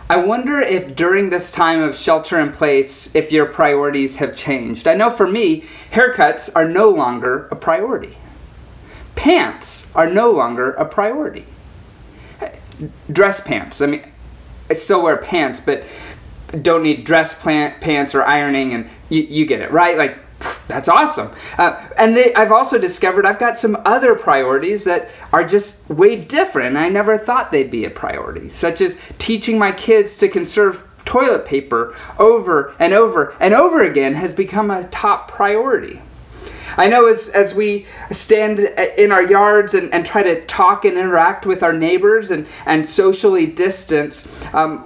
I wonder if during this time of shelter in place, if your priorities have changed. I know for me, haircuts are no longer a priority. Pants are no longer a priority. Dress pants. I mean, I still wear pants, but don't need dress pants or ironing, and you get it, right? Like, that's awesome. I've also discovered I've got some other priorities that are just way different. I never thought they'd be a priority, such as teaching my kids to conserve toilet paper over and over and over again has become a top priority. I know as we stand in our yards and try to talk and interact with our neighbors and socially distance,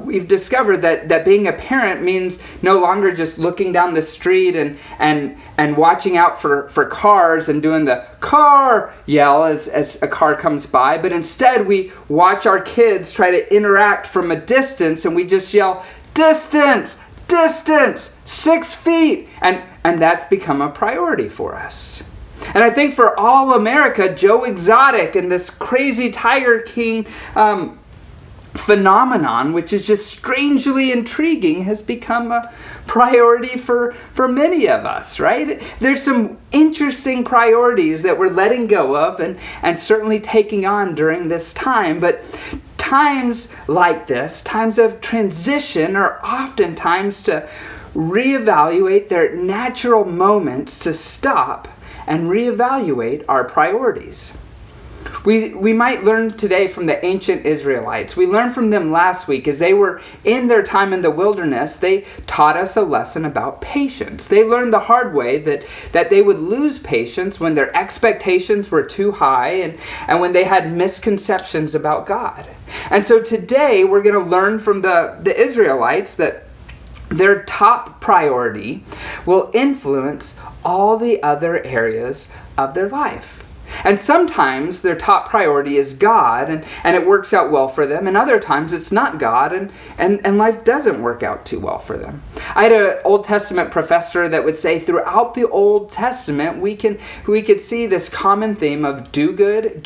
we've discovered that being a parent means no longer just looking down the street and watching out for cars and doing the car yell as a car comes by, but instead we watch our kids try to interact from a distance and we just yell, "Distance! Distance! 6 feet!" And that's become a priority for us. And I think for all America, Joe Exotic and this crazy Tiger King phenomenon, which is just strangely intriguing, has become a priority for many of us, right? There's some interesting priorities that we're letting go of and certainly taking on during this time, but times like this, times of transition, are often times to reevaluate their natural moments to stop and reevaluate our priorities. We might learn today from the ancient Israelites. We learned from them last week as they were in their time in the wilderness. They taught us a lesson about patience. They learned the hard way that they would lose patience when their expectations were too high and when they had misconceptions about God. And so today we're going to learn from the Israelites that their top priority will influence all the other areas of their life. And sometimes their top priority is God, and it works out well for them, and other times it's not God, and life doesn't work out too well for them. I had an Old Testament professor that would say throughout the Old Testament we could see this common theme of do good,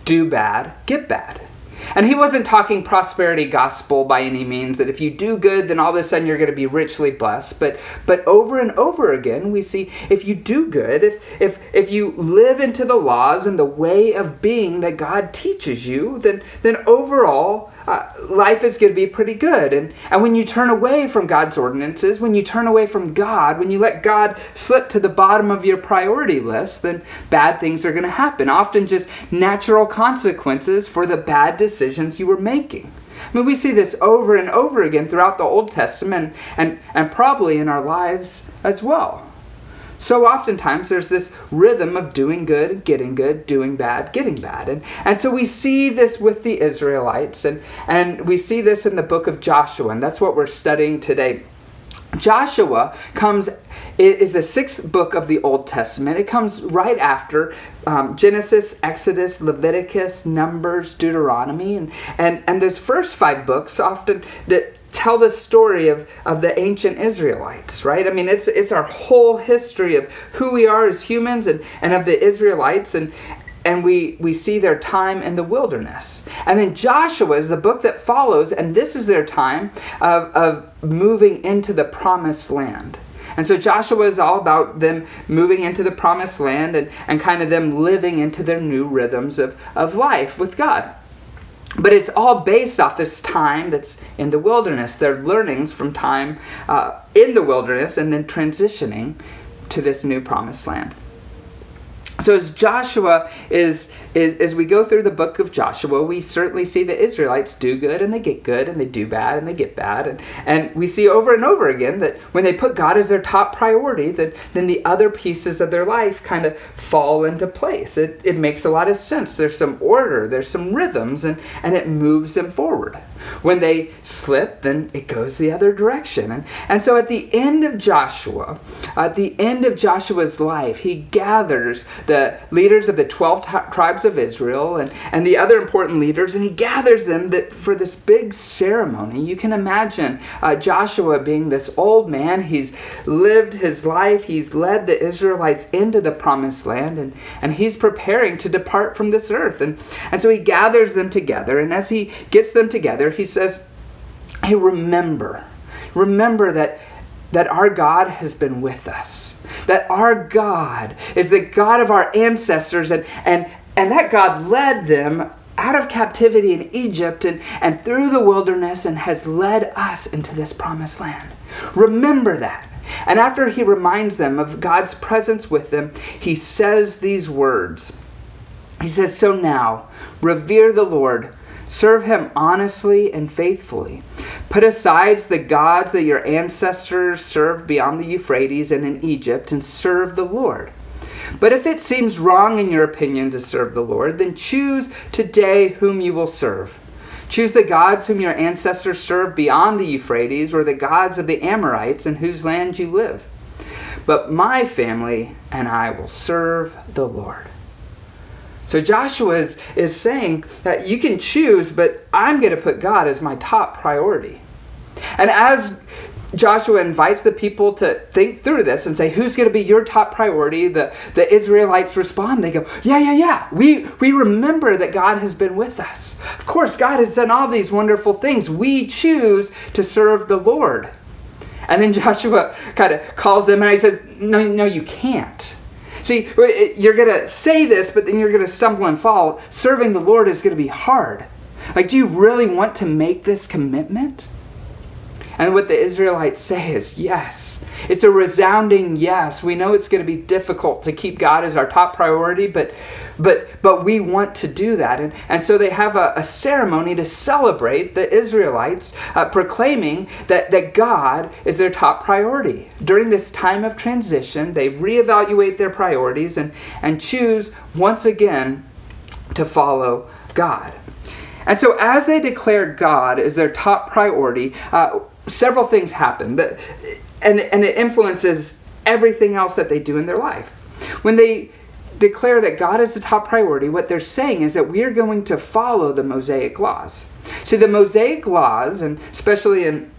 do bad, get bad. And he wasn't talking prosperity gospel by any means, that if you do good, then all of a sudden you're going to be richly blessed. But over and over again, we see if you do good, if you live into the laws and the way of being that God teaches you, then overall, life is going to be pretty good. And when you turn away from God's ordinances, when you turn away from God, when you let God slip to the bottom of your priority list, then bad things are going to happen. Often just natural consequences for the bad decisions you were making. I mean, we see this over and over again throughout the Old Testament and probably in our lives as well. So oftentimes there's this rhythm of doing good, doing bad, getting bad. And so we see this with the Israelites, and we see this in the book of Joshua, and that's what we're studying today. Joshua is the sixth book of the Old Testament. It comes right after Genesis, Exodus, Leviticus, Numbers, Deuteronomy, and those first 5 books often tell the story of the ancient Israelites, right? I mean, it's our whole history of who we are as humans and of the Israelites, and we see their time in the wilderness. And then Joshua is the book that follows, and this is their time of moving into the promised land. And so Joshua is all about them moving into the promised land and kind of them living into their new rhythms of life with God. But it's all based off this time that's in the wilderness, their learnings from time in the wilderness and then transitioning to this new promised land. So as Joshua as we go through the book of Joshua, we certainly see the Israelites do good and they get good, and they do bad and they get bad. And we see over and over again that when they put God as their top priority, then the other pieces of their life kind of fall into place. It makes a lot of sense. There's some order, there's some rhythms, and it moves them forward. When they slip, then it goes the other direction. And so at the end of Joshua, at the end of Joshua's life, he gathers the leaders of the 12 tribes of Israel and the other important leaders, and he gathers them for this big ceremony. You can imagine Joshua being this old man. He's lived his life. He's led the Israelites into the promised land, and he's preparing to depart from this earth. And so he gathers them together, and as he gets them together, he says, hey, remember that our God has been with us. That our God is the God of our ancestors, and that God led them out of captivity in Egypt and through the wilderness and has led us into this promised land. Remember that. And after he reminds them of God's presence with them, he says these words. He says, so now, revere the Lord, serve him honestly and faithfully. Put aside the gods that your ancestors served beyond the Euphrates and in Egypt and serve the Lord. But if it seems wrong in your opinion to serve the Lord, then choose today whom you will serve. Choose the gods whom your ancestors served beyond the Euphrates, or the gods of the Amorites in whose land you live. But my family and I will serve the Lord. So Joshua is saying that you can choose, but I'm going to put God as my top priority. And as Joshua invites the people to think through this and say, who's going to be your top priority? The Israelites respond. They go, yeah. We remember that God has been with us. Of course, God has done all these wonderful things. We choose to serve the Lord. And then Joshua kind of calls them and he says, no, you can't. See, you're going to say this, but then you're going to stumble and fall. Serving the Lord is going to be hard. Like, do you really want to make this commitment? And what the Israelites say is yes. It's a resounding yes. We know it's going to be difficult to keep God as our top priority, but we want to do that. And so they have a ceremony to celebrate the Israelites, proclaiming that God is their top priority. During this time of transition, they reevaluate their priorities and choose once again to follow God. And so as they declare God as their top priority, several things happen, and it influences everything else that they do in their life. When they declare that God is the top priority, what they're saying is that we are going to follow the Mosaic laws. See, the Mosaic laws, and especially in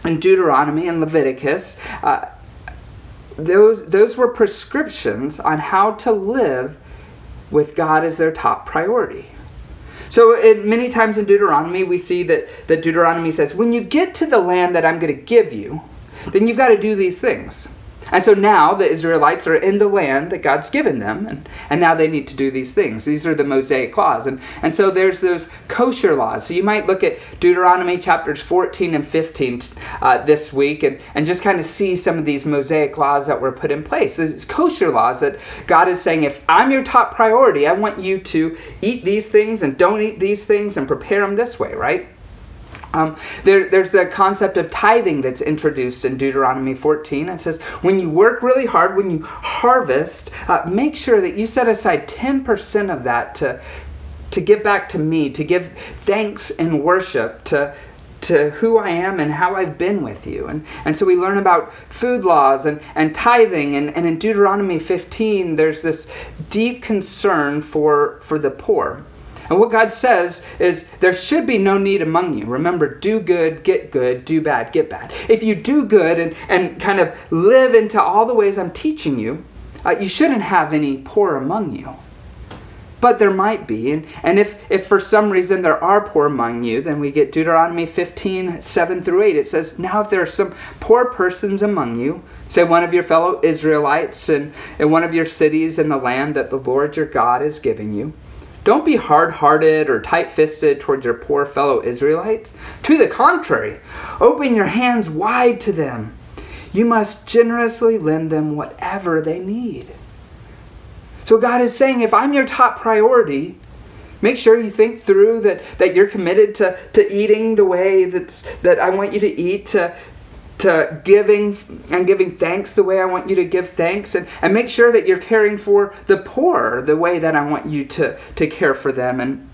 Deuteronomy and Leviticus, those were prescriptions on how to live with God as their top priority. So many times in Deuteronomy, we see that Deuteronomy says, when you get to the land that I'm going to give you, then you've got to do these things. And so now the Israelites are in the land that God's given them, and now they need to do these things. These are the Mosaic laws. And so there's those kosher laws. So you might look at Deuteronomy chapters 14 and 15 this week and just kind of see some of these Mosaic laws that were put in place. These kosher laws that God is saying, if I'm your top priority, I want you to eat these things and don't eat these things and prepare them this way, right? There's the concept of tithing that's introduced in Deuteronomy 14. It says, when you work really hard, when you harvest, make sure that you set aside 10% of that to give back to me, to give thanks and worship to who I am and how I've been with you. And so we learn about food laws and tithing. And in Deuteronomy 15, there's this deep concern for the poor. And what God says is there should be no need among you. Remember, do good, do bad, get bad. If you do good and kind of live into all the ways I'm teaching you, you shouldn't have any poor among you. But there might be. And if for some reason there are poor among you, then we get Deuteronomy 15, 7 through 8. It says, now if there are some poor persons among you, say one of your fellow Israelites in one of your cities in the land that the Lord your God is giving you, don't be hard-hearted or tight-fisted towards your poor fellow Israelites. To the contrary, open your hands wide to them. You must generously lend them whatever they need. So God is saying, if I'm your top priority, make sure you think through that you're committed to eating the way that I want you to eat, to giving thanks the way I want you to give thanks, and make sure that you're caring for the poor the way that I want you to care for them. And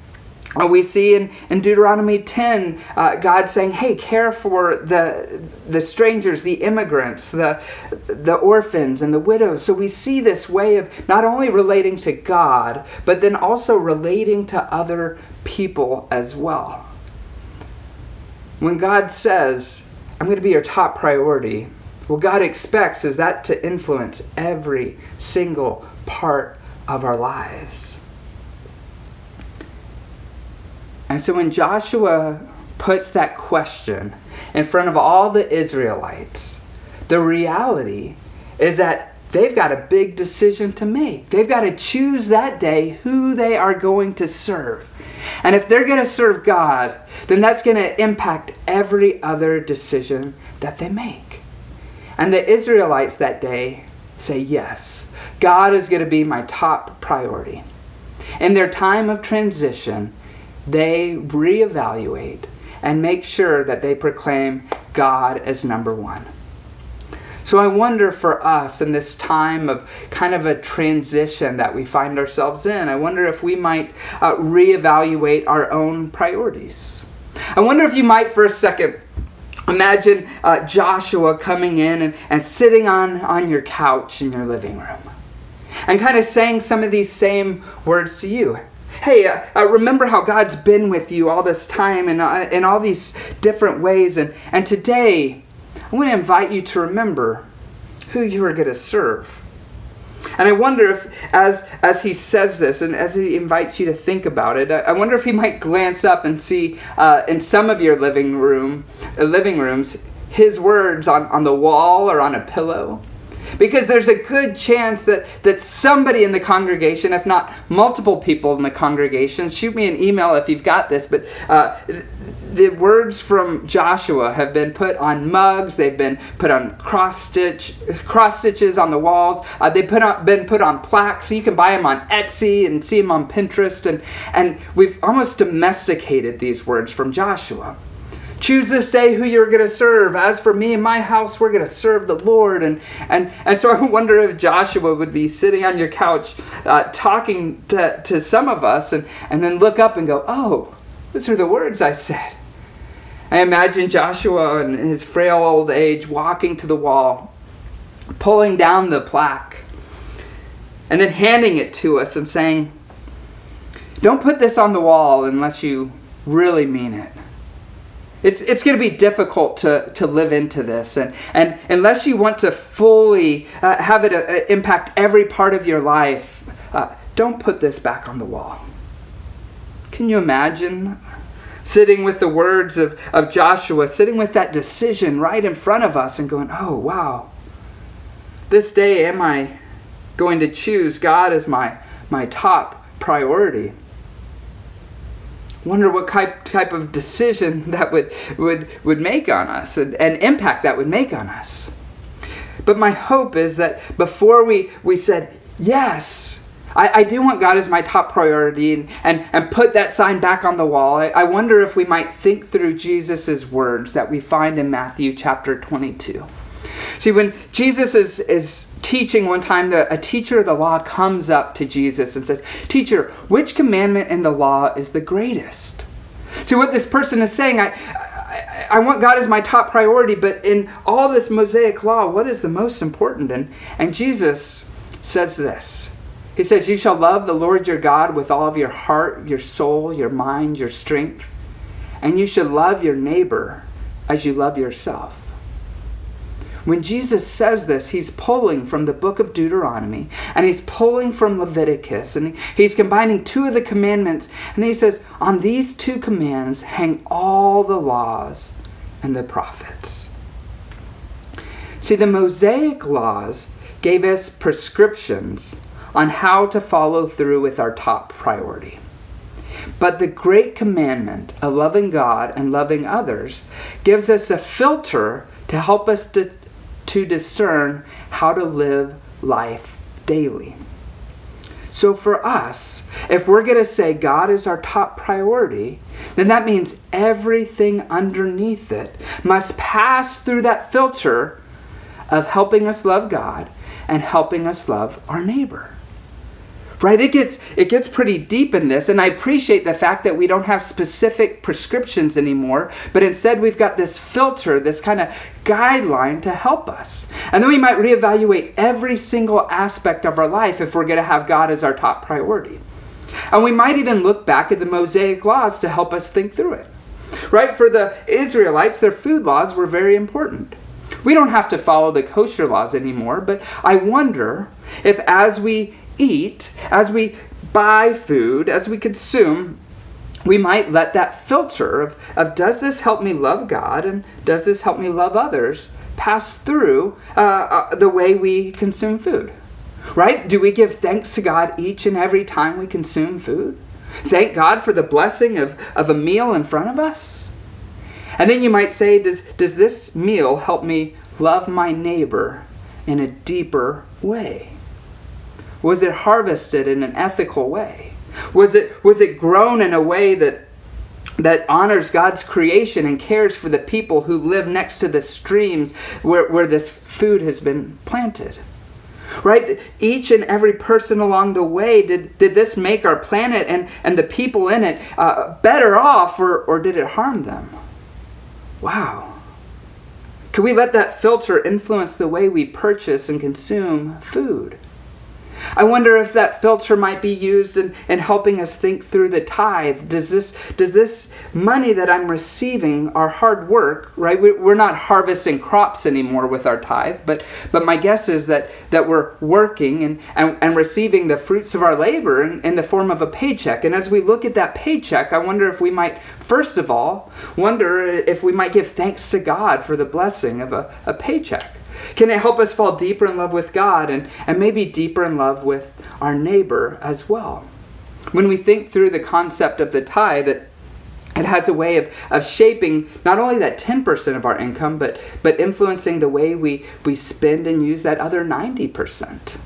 we see in Deuteronomy 10, God saying, hey, care for the strangers, the immigrants, the orphans, and the widows. So we see this way of not only relating to God, but then also relating to other people as well. When God says, I'm going to be your top priority, what God expects is that to influence every single part of our lives. And so when Joshua puts that question in front of all the Israelites, the reality is that they've got a big decision to make. They've got to choose that day who they are going to serve. And if they're going to serve God, then that's going to impact every other decision that they make. And the Israelites that day say, yes, God is going to be my top priority. In their time of transition, they reevaluate and make sure that they proclaim God as number one. So I wonder for us in this time of kind of a transition that we find ourselves in, I wonder if we might reevaluate our own priorities. I wonder if you might for a second imagine Joshua coming in and sitting on your couch in your living room and kind of saying some of these same words to you. Hey, remember how God's been with you all this time and in all these different ways. And today, I want to invite you to remember who you are going to serve. And I wonder if, as he says this and as he invites you to think about it, I wonder if he might glance up and see in some of your living rooms his words on the wall or on a pillow. Because there's a good chance that somebody in the congregation, if not multiple people in the congregation, shoot me an email if you've got this, but the words from Joshua have been put on mugs, they've been put on cross stitches on the walls, they've been put on plaques, so you can buy them on Etsy and see them on Pinterest, and we've almost domesticated these words from Joshua. Choose this day who you're going to serve. As for me and my house, we're going to serve the Lord. And so I wonder if Joshua would be sitting on your couch talking to some of us and then look up and go, oh, those are the words I said. I imagine Joshua in his frail old age walking to the wall, pulling down the plaque, and then handing it to us and saying, don't put this on the wall unless you really mean it. It's going to be difficult to live into this. And unless you want to fully have it impact every part of your life, don't put this back on the wall. Can you imagine sitting with the words of Joshua, sitting with that decision right in front of us and going, oh, wow, this day am I going to choose God as my top priority? Wonder what type of decision that would make on us and impact that would make on us. But my hope is that before we said, yes, I do want God as my top priority and put that sign back on the wall, I wonder if we might think through Jesus' words that we find in Matthew chapter 22. See, when Jesus is teaching one time, a teacher of the law comes up to Jesus and says, Teacher, which commandment in the law is the greatest? See, what this person is saying, I want God as my top priority, but in all this Mosaic law, what is the most important? And Jesus says this. He says, you shall love the Lord your God with all of your heart, your soul, your mind, your strength, and you should love your neighbor as you love yourself. When Jesus says this, he's pulling from the book of Deuteronomy, and he's pulling from Leviticus, and he's combining two of the commandments, and then he says, on these two commands hang all the laws and the prophets. See, the Mosaic laws gave us prescriptions on how to follow through with our top priority. But the great commandment of loving God and loving others gives us a filter to help us to discern how to live life daily. So for us, if we're going to say God is our top priority, then that means everything underneath it must pass through that filter of helping us love God and helping us love our neighbor. Right? It gets pretty deep in this, and I appreciate the fact that we don't have specific prescriptions anymore, but instead we've got this filter, this kind of guideline to help us. And then we might reevaluate every single aspect of our life if we're going to have God as our top priority. And we might even look back at the Mosaic laws to help us think through it. Right? For the Israelites, their food laws were very important. We don't have to follow the kosher laws anymore, but I wonder if as we eat, as we buy food, as we consume, we might let that filter of does this help me love God and does this help me love others pass through the way we consume food. Right? Do we give thanks to God each and every time we consume food? Thank God for the blessing of a meal in front of us? And then you might say, does this meal help me love my neighbor in a deeper way? Was it harvested in an ethical way? Was it grown in a way that honors God's creation and cares for the people who live next to the streams where this food has been planted? Right? Each and every person along the way, did this make our planet and the people in it better off, or did it harm them? Wow. Could we let that filter influence the way we purchase and consume food? I wonder if that filter might be used in helping us think through the tithe. Does this money that I'm receiving, our hard work, right? We're not harvesting crops anymore with our tithe, but my guess is that we're working and receiving the fruits of our labor in the form of a paycheck. And as we look at that paycheck, I wonder if we might, first of all, give thanks to God for the blessing of a paycheck. Can it help us fall deeper in love with God and maybe deeper in love with our neighbor as well? When we think through the concept of the tithe, it has a way of shaping not only that 10% of our income, but influencing the way we spend and use that other 90%.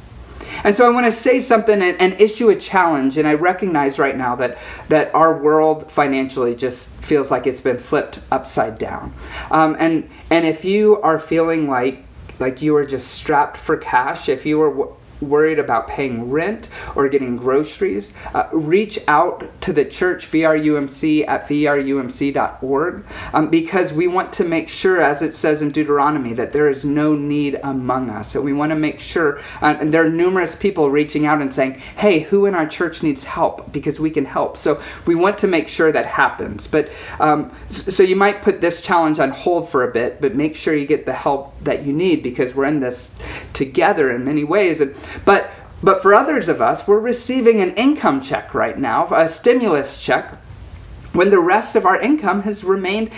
And so I want to say something and issue a challenge. And I recognize right now that our world financially just feels like it's been flipped upside down. And if you are feeling like you are just strapped for cash, if you are worried about paying rent or getting groceries, reach out to the church, VRUMC, at vrumc.org, because we want to make sure, as it says in Deuteronomy, that there is no need among us. So we want to make sure, and there are numerous people reaching out and saying, hey, who in our church needs help? Because we can help. So we want to make sure that happens. But so you might put this challenge on hold for a bit, but make sure you get the help that you need, because we're in this together in many ways. But for others of us, we're receiving an income check right now, a stimulus check, when the rest of our income has remained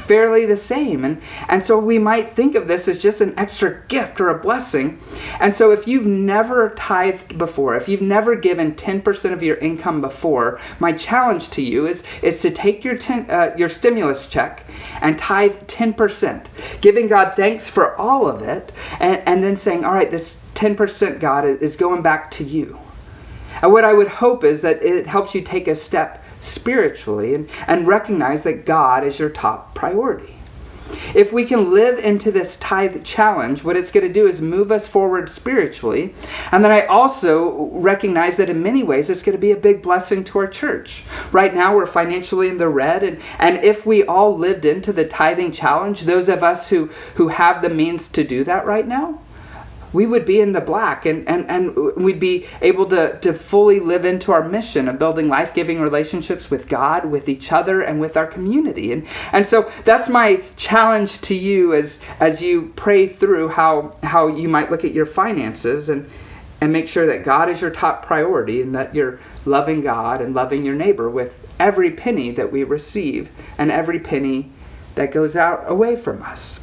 fairly the same. And so we might think of this as just an extra gift or a blessing. And so if you've never tithed before, if you've never given 10% of your income before, my challenge to you is to take your stimulus check and tithe 10%, giving God thanks for all of it, and then saying, all right, this 10%, God, is going back to you. And what I would hope is that it helps you take a step spiritually and recognize that God is your top priority. If we can live into this tithe challenge, what it's going to do is move us forward spiritually. And then I also recognize that in many ways it's going to be a big blessing to our church. Right now we're financially in the red, and if we all lived into the tithing challenge, those of us who have the means to do that right now, we would be in the black, and we'd be able to fully live into our mission of building life-giving relationships with God, with each other, and with our community. And so that's my challenge to you as you pray through how you might look at your finances and make sure that God is your top priority, and that you're loving God and loving your neighbor with every penny that we receive and every penny that goes out away from us.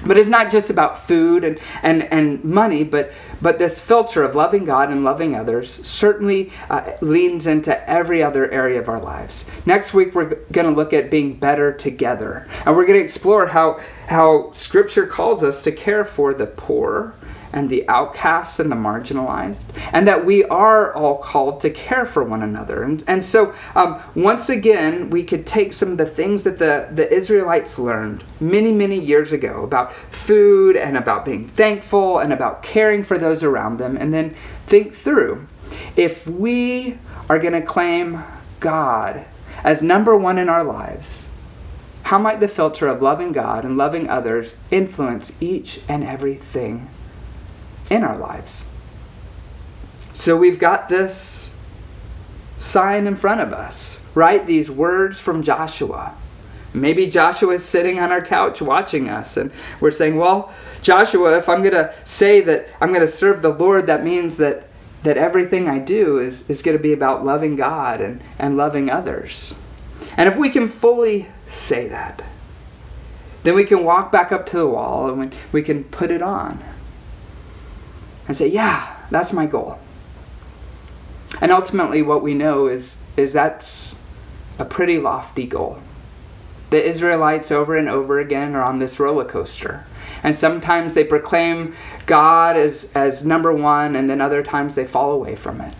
But it's not just about food and money, but this filter of loving God and loving others certainly leans into every other area of our lives. Next week, we're going to look at being better together. And we're going to explore how Scripture calls us to care for the poor and the outcasts and the marginalized, and that we are all called to care for one another. And so once again, we could take some of the things that the Israelites learned many, many years ago about food and about being thankful and about caring for those around them, and then think through, if we are going to claim God as number one in our lives, how might the filter of loving God and loving others influence each and everything in our lives? So we've got this sign in front of us, right? These words from Joshua. Maybe Joshua is sitting on our couch watching us, and we're saying, well, Joshua, if I'm going to say that I'm going to serve the Lord, that means that that everything I do is going to be about loving God and loving others. And if we can fully say that, then we can walk back up to the wall and we can put it on and say, yeah, that's my goal. And ultimately what we know is that's a pretty lofty goal. The Israelites over and over again are on this roller coaster. And sometimes they proclaim God as number one, and then other times they fall away from it.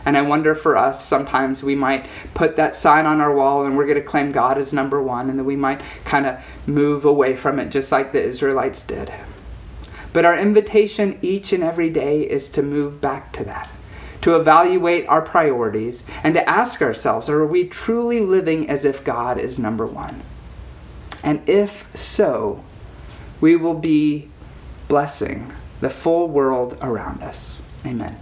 And I wonder for us, sometimes we might put that sign on our wall and we're going to claim God as number one, and then we might kind of move away from it just like the Israelites did. But our invitation each and every day is to move back to that, to evaluate our priorities and to ask ourselves, are we truly living as if God is number one? And if so, we will be blessing the full world around us. Amen.